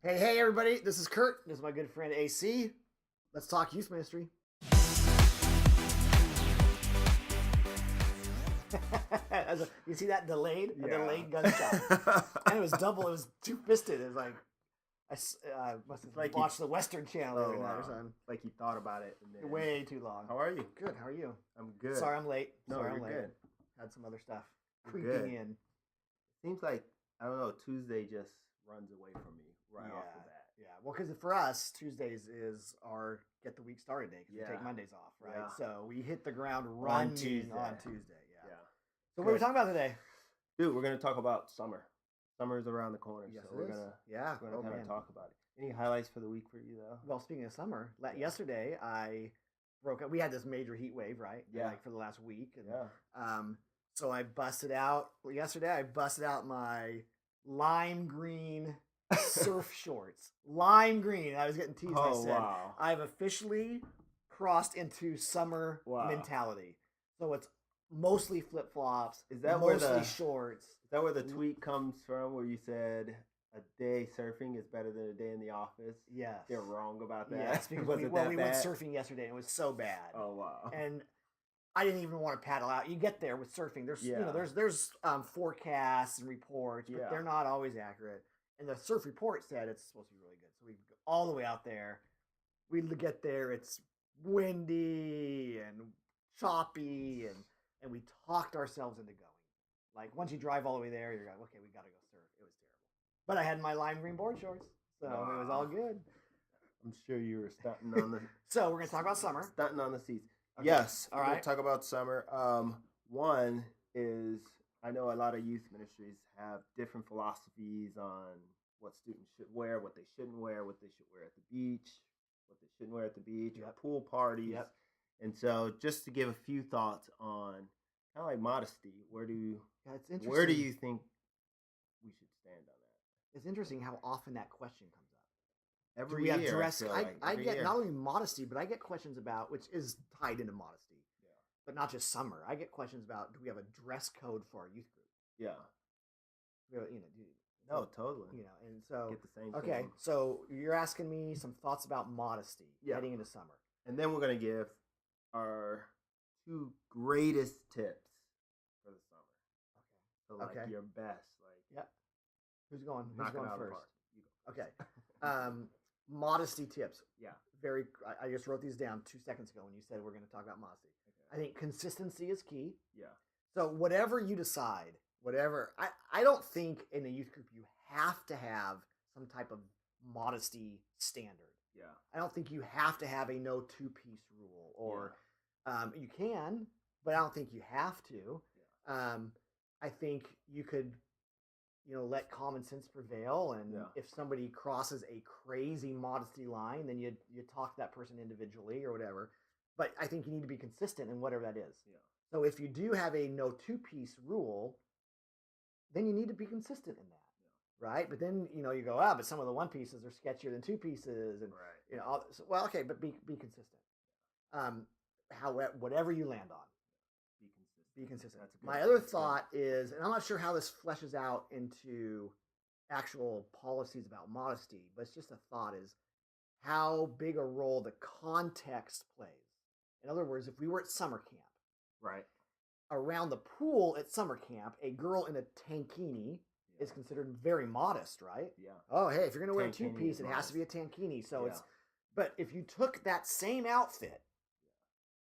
Hey, everybody. This is Kurt. This is my good friend AC. Let's talk youth ministry. You see that delayed? A delayed gunshot. And it was double. It was two-fisted. It was like, I must have watched the Western Channel the other night or something. Like you thought about it. And then... Way too long. How are you? Good. How are you? I'm good. Sorry I'm late. No, Sorry you're I'm late. good. Had some other stuff You're creeping good. in. Seems like, I don't know, Tuesday just runs away from me off the bat. Yeah. Well, because for us, Tuesdays is our get the week started day because we take Mondays off, right? Yeah. So we hit the ground running on Tuesday. Yeah. So what are we talking about today? Dude, we're going to talk about summer. Summer is around the corner, Yes, so we're going to kind of talk about it. Any highlights for the week for you, though? Well, speaking of summer, yesterday I broke up. We had this major heat wave, right? Yeah. Like for the last week. And, yeah. So I busted out, yesterday I busted out my lime green surf shorts. Lime green. I was getting teased. I said, wow. I've officially crossed into summer mentality. So it's mostly flip-flops. Is that mostly shorts? Is that where the tweet comes from where you said a day surfing is better than a day in the office? Yes. They're wrong about that. Yes, because we went surfing yesterday and it was so bad. Oh, wow. And I didn't even want to paddle out. You get there with surfing. There's there's forecasts and reports, but they're not always accurate. And the surf report said it's supposed to be really good. So we go all the way out there. We get there. It's windy and choppy, and we talked ourselves into going. Like once you drive all the way there, you're like, okay, we got to go surf. It was terrible. But I had my lime green board shorts, so it was all good. I'm sure you were stunting on the. So we're gonna talk about summer. Stunting on the seats. Okay. Yes. All right. We're gonna talk about summer. One is I know a lot of youth ministries have different philosophies on what students should wear, what they shouldn't wear, what they should wear at the beach, what they shouldn't wear at the beach, or pool parties. Yep. And so, just to give a few thoughts on kind of like modesty, where do you think we should stand on that? It's interesting how often that question comes up. Every year. We have dress. I get year. Not only modesty, but I get questions about, which is tied into modesty, but not just summer. I get questions about, do we have a dress code for our youth group? Yeah. No, totally. And so get the same. Okay, thing. so you're asking me some thoughts about modesty heading into summer, and then we're gonna give our 2 greatest tips for the summer. Okay. So your best, Who's going? Who's knocking going out first? Of the park. You go. Okay. Modesty tips. Yeah. I just wrote these down 2 seconds ago when you said we're going to talk about modesty. Okay. I think consistency is key. Yeah. So whatever you decide, I don't think in a youth group you have to have some type of modesty standard. Yeah. I don't think you have to have a no two-piece rule, or you can, but I don't think you have to. Yeah. I think you could, let common sense prevail, and if somebody crosses a crazy modesty line, then you talk to that person individually or whatever. But I think you need to be consistent in whatever that is. Yeah. So if you do have a no two-piece rule, then you need to be consistent in that, right? But then you go, but some of the one pieces are sketchier than two pieces, and but be consistent. Whatever you land on, be consistent. My other thought is, and I'm not sure how this fleshes out into actual policies about modesty, but it's just a thought, is how big a role the context plays. In other words, if we were at summer camp, right, around the pool at summer camp, a girl in a tankini is considered very modest, right? Yeah. Oh, hey, if you're going to wear a two-piece, it has to be a tankini. So but if you took that same outfit,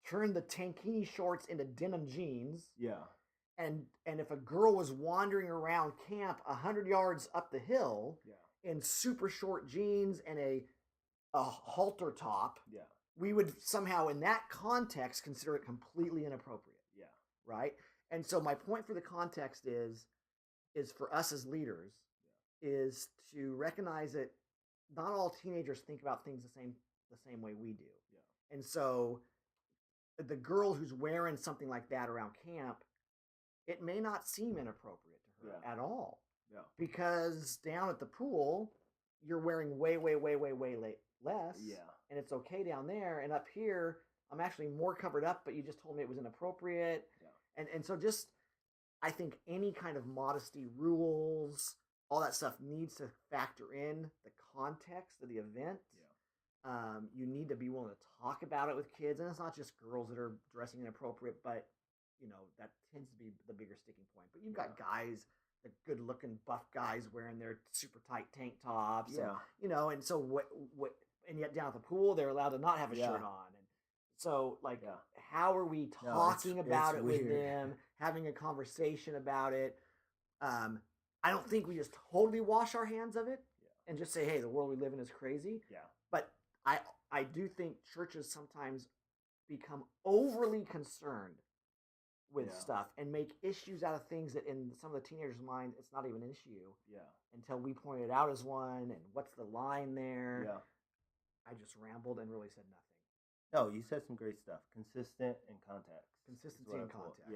turned the tankini shorts into denim jeans, and if a girl was wandering around camp 100 yards up the hill in super short jeans and a halter top, we would somehow in that context consider it completely inappropriate. Right? And so my point for the context is for us as leaders is to recognize that not all teenagers think about things the same way we do. Yeah. And so the girl who's wearing something like that around camp, it may not seem inappropriate to her at all. Yeah. Because down at the pool, you're wearing way less. Yeah. And it's okay down there. And up here, I'm actually more covered up, but you just told me it was inappropriate. Yeah. And so just, I think any kind of modesty rules, all that stuff needs to factor in the context of the event. You need to be willing to talk about it with kids, and it's not just girls that are dressing inappropriate, but that tends to be the bigger sticking point. But you've got guys, the good-looking buff guys wearing their super tight tank tops, and and so what, and yet down at the pool they're allowed to not have a shirt on, and so how are we talking about it with them, having a conversation about it? I don't think we just totally wash our hands of it and just say, hey, the world we live in is crazy. But I do think churches sometimes become overly concerned with stuff and make issues out of things that in some of the teenagers' mind, it's not even an issue. Until we point it out as one, and what's the line there? I just rambled and really said nothing. No, you said some great stuff. Consistent and context. Consistency and context.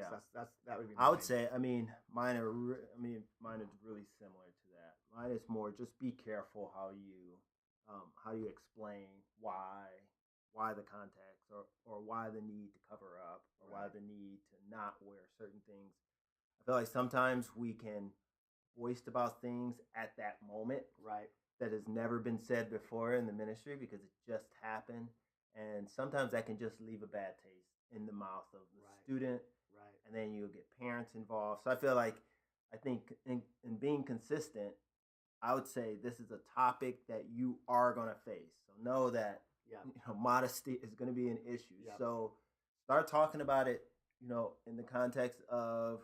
That would be. I would say. Mine are. Mine is really similar to that. Mine is more just be careful how you explain why the context or why the need to cover up or why the need to not wear certain things. I feel like sometimes we can voice about things at that moment, that has never been said before in the ministry because it just happened. And sometimes that can just leave a bad taste in the mouth of the student. And then you'll get parents involved. So I think in being consistent, I would say this is a topic that you are going to face. So know that modesty is going to be an issue. So start talking about it, in the context of,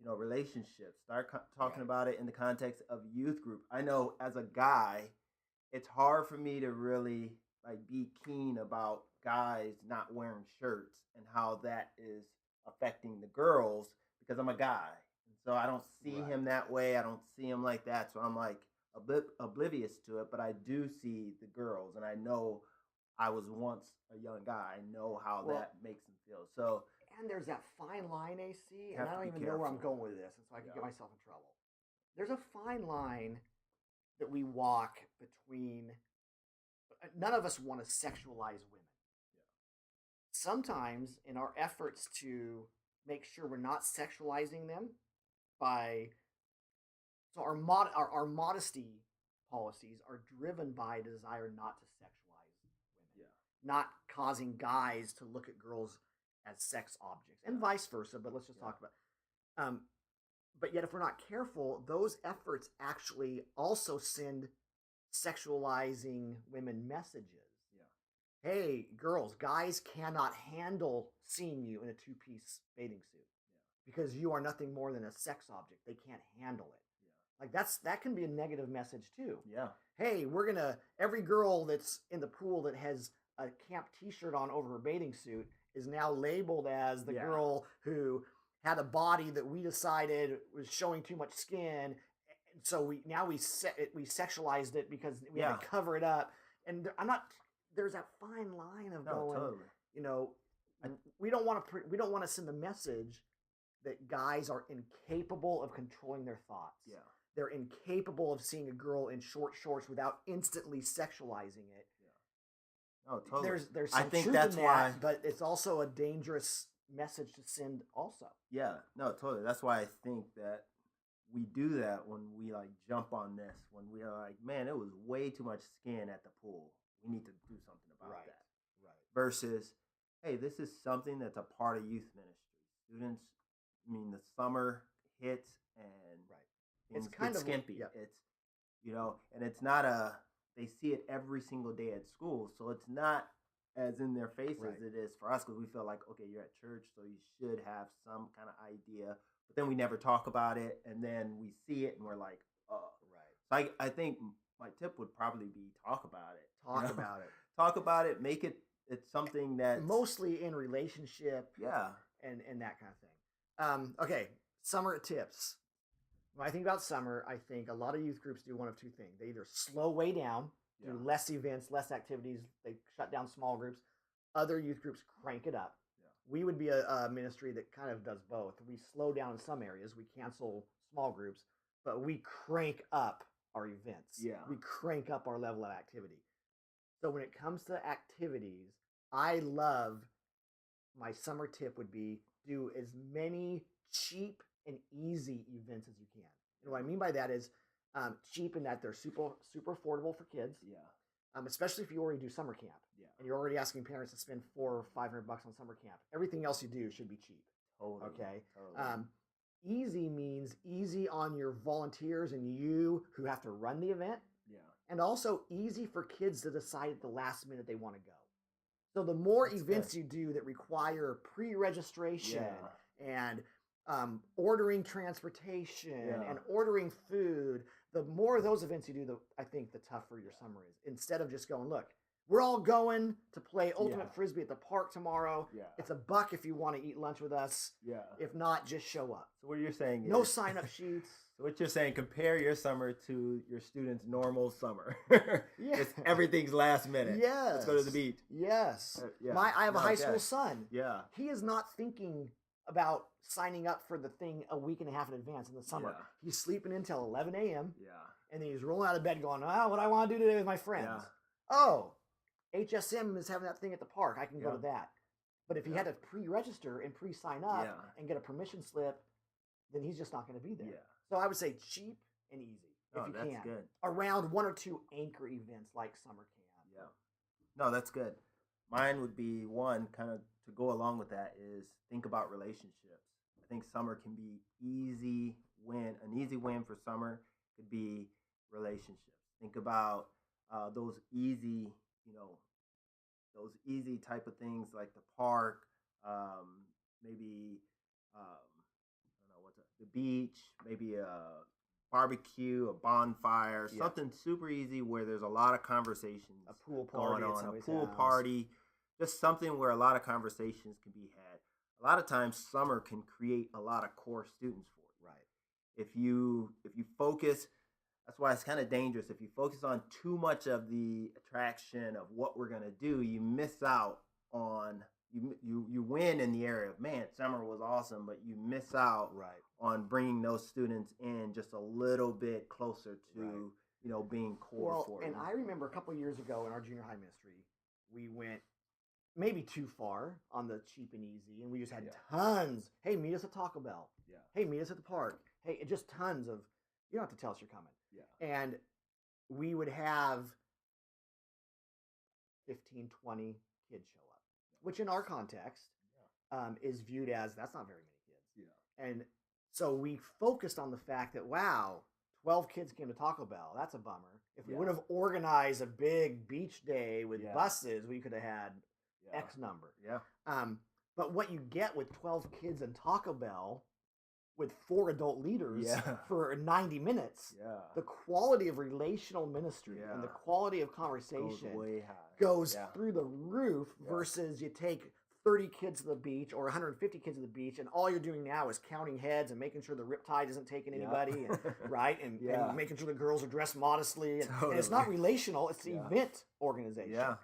relationships. Start talking about it in the context of youth group. I know as a guy, it's hard for me to really be keen about guys not wearing shirts and how that is affecting the girls because I'm a guy. And so I don't see him that way. I don't see him like that. So I'm a bit oblivious to it, but I do see the girls, and I know I was once a young guy. I know how that makes them feel. So, and there's that fine line, AC, and I don't even know where I'm going with this, and so I can get myself in trouble. There's a fine line that we walk between. None of us want to sexualize women. Sometimes, in our efforts to make sure we're not sexualizing them, so our modesty policies are driven by a desire not to sexualize women, not causing guys to look at girls as sex objects, and vice versa. But let's just talk about. But yet, if we're not careful, those efforts actually also send sexualizing women messages. Hey, girls, guys cannot handle seeing you in a two-piece bathing suit because you are nothing more than a sex object. They can't handle it. That can be a negative message too. Hey, every girl that's in the pool that has a camp T-shirt on over her bathing suit is now labeled as the girl who had a body that we decided was showing too much skin. So we sexualized it because we had to cover it up. And there's that fine line of we don't want to send the message that guys are incapable of controlling their thoughts. They're incapable of seeing a girl in short shorts without instantly sexualizing it. No, totally. There's some truth in that, but it's also a dangerous message to send also. No, totally. That's why I think that we do that when we jump on this, when we are man, it was way too much skin at the pool. We need to do something about that. Versus, hey, this is something that's a part of youth ministry. Students, the summer hits and it's kind of skimpy. It's and it's not they see it every single day at school, so it's not as in their face as it is for us because we feel like, okay, you're at church, so you should have some kind of idea. But then we never talk about it, and then we see it, and we're like, oh. So I think my tip would probably be talk about it. Talk about it. Make it's something that mostly in relationship. And that kind of thing. Okay, summer tips. When I think about summer, I think a lot of youth groups do one of two things. They either slow way down, do less events, less activities. They shut down small groups. Other youth groups crank it up. We would be a ministry that kind of does both. We slow down in some areas. We cancel small groups, but we crank up our events. We crank up our level of activity. So when it comes to activities, I love my summer tip would be do as many cheap and easy events as you can. And what I mean by that is Cheap in that they're super affordable for kids. Yeah. Especially if you already do summer camp. Yeah. And you're already asking parents to spend $400 or $500 on summer camp. Everything else you do should be cheap. Totally. Okay. Totally. Easy means easy on your volunteers and you who have to run the event. Yeah. And also easy for kids to decide at the last minute they want to go. So the more events you do that require pre-registration and ordering transportation and ordering food, the more of those events you do, I think the tougher your summer is. Instead of just going, look, we're all going to play ultimate frisbee at the park tomorrow. Yeah. It's $1 if you want to eat lunch with us. Yeah. If not, just show up. So what you're saying is no sign-up sheets. So what you're saying, compare your summer to your students' normal summer. It's everything's last minute. Yes. Let's go to the beach. Yes. I have a high school son. Yeah. He is not thinking about signing up for the thing a week and a half in advance in the summer. Yeah. He's sleeping until 11 a.m. Yeah. And then he's rolling out of bed going, what do I want to do today with my friends? Yeah. Oh, HSM is having that thing at the park. I can go to that. But if he had to pre-register and pre-sign up and get a permission slip, then he's just not going to be there. Yeah. So I would say cheap and easy if you can. Good. Around 1 or 2 anchor events like summer camp. Yeah. No, that's good. Mine would be one kind of to go along with that is think about relationships. I think summer can be easy win. An easy win for summer could be relationships. Think about those easy type of things like the park, maybe the beach, maybe a barbecue, a bonfire, something super easy where there's a lot of conversations. A pool party going on, a pool party, just something where a lot of conversations can be had. A lot of times summer can create a lot of core students for you. Right. If you focus, that's why it's kind of dangerous. If you focus on too much of the attraction of what we're going to do, you miss out on you win in the area of, man, summer was awesome, but you miss out on bringing those students in just a little bit closer to being core for and I remember a couple of years ago in our junior high ministry, we went maybe too far on the cheap and easy, and we just had tons. Hey, meet us at Taco Bell. Yeah. Hey, meet us at the park. Hey, just tons of. You don't have to tell us you're coming. Yeah. And we would have 15, 20 kids show up, which in our context is viewed as that's not very many kids. Yeah. And so we focused on the fact that, wow, 12 kids came to Taco Bell. That's a bummer. If we would have organized a big beach day with buses, we could have had X number. Yeah. But what you get with 12 kids in Taco Bell with 4 adult leaders for 90 minutes, the quality of relational ministry and the quality of conversation goes through the roof versus you take 30 kids to the beach or 150 kids to the beach and all you're doing now is counting heads and making sure the riptide isn't taking anybody and, and making sure the girls are dressed modestly. And it's not relational, it's the event organization. Yeah.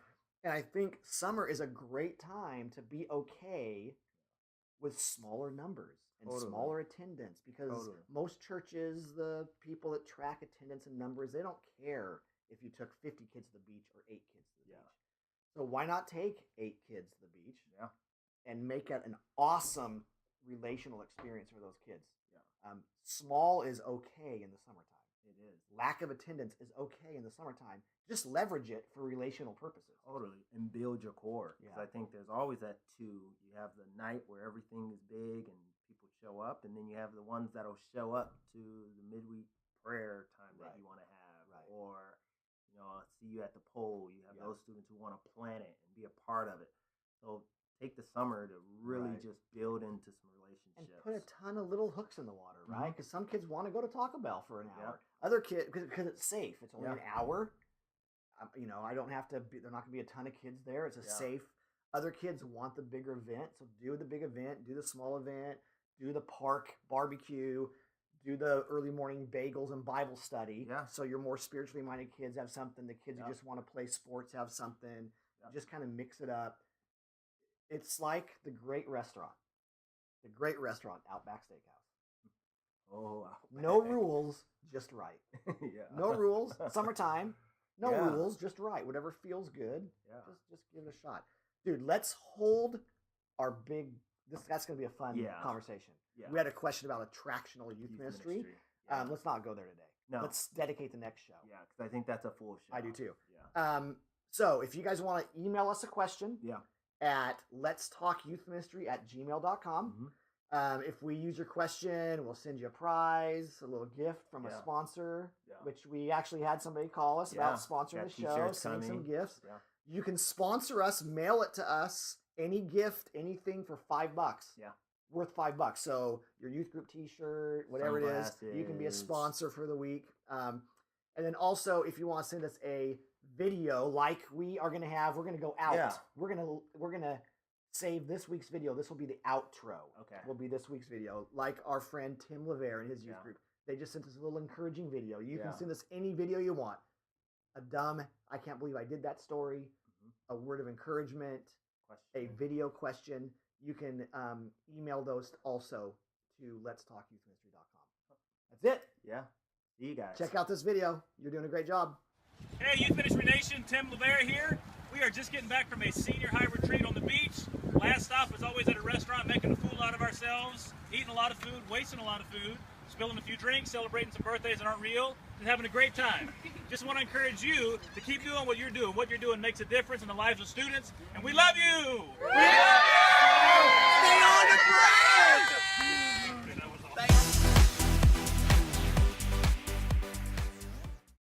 And I think summer is a great time to be okay with smaller numbers and smaller attendance because most churches, the people that track attendance and numbers, they don't care if you took 50 kids to the beach or 8 kids to the beach. So why not take 8 kids to the beach and make it an awesome relational experience for those kids? Yeah. Small is okay in the summertime. It is. Lack of attendance is okay in the summertime. Just leverage it for relational purposes. Totally. And build your core. Because I think there's always that too. You have the night where everything is big and people show up, and then you have the ones that'll show up to the midweek prayer time that you want to have. Right. Or, see you at the pole. You have those students who want to plan it and be a part of it. So take the summer to really just build into some relationships. And put a ton of little hooks in the water, right? Because some kids want to go to Taco Bell for an hour. Other kids, because it's safe. It's only an hour. I don't have to be, there not going to be a ton of kids there. It's a safe. Other kids want the bigger event. So do the big event, do the small event, do the park barbecue, do the early morning bagels and Bible study. Yeah. So your more spiritually minded kids have something. The kids who just want to play sports have something. Just kind of mix it up. It's like the great restaurant. The great restaurant, Outback Steakhouse. Oh, no rules, just right. No rules. Summertime. No rules, just right. Whatever feels good, just give it a shot. Dude, let's hold our big... That's going to be a fun conversation. Yeah. We had a question about attractional youth ministry. Let's not go there today. No. Let's dedicate the next show. Yeah, because I think that's a full show. I do too. Yeah. So if you guys want to email us a question, yeah, at letstalkyouthministry@gmail.com. Mm-hmm. If we use your question, we'll send you a prize, a little gift from a sponsor, which we actually had somebody call us about sponsoring the show, sending some gifts. Yeah. You can sponsor us, mail it to us, any gift, anything for $5. Yeah. Worth $5. So your youth group t-shirt, whatever it is, you can be a sponsor for the week. And then also, if you want to send us a video like we are going to have, we're going to go out. Yeah. We're going to save this week's video. This will be the outro. Okay. Will be this week's video. Like our friend Tim Lavere and his youth group. They just sent us a little encouraging video. You can send us any video you want. A dumb, I can't believe I did that story, a word of encouragement, a video question. You can email those also to letstalkyouthministry.com. That's it. Yeah. See you guys. Check out this video. You're doing a great job. Hey, Youth Ministry Nation, Tim Lavere here. We are just getting back from a senior high retreat on the beach. Last stop was always at a restaurant, making a fool out of ourselves, eating a lot of food, wasting a lot of food, spilling a few drinks, celebrating some birthdays that aren't real, and having a great time. Just want to encourage you to keep doing what you're doing. What you're doing makes a difference in the lives of students, and we love you! We love you!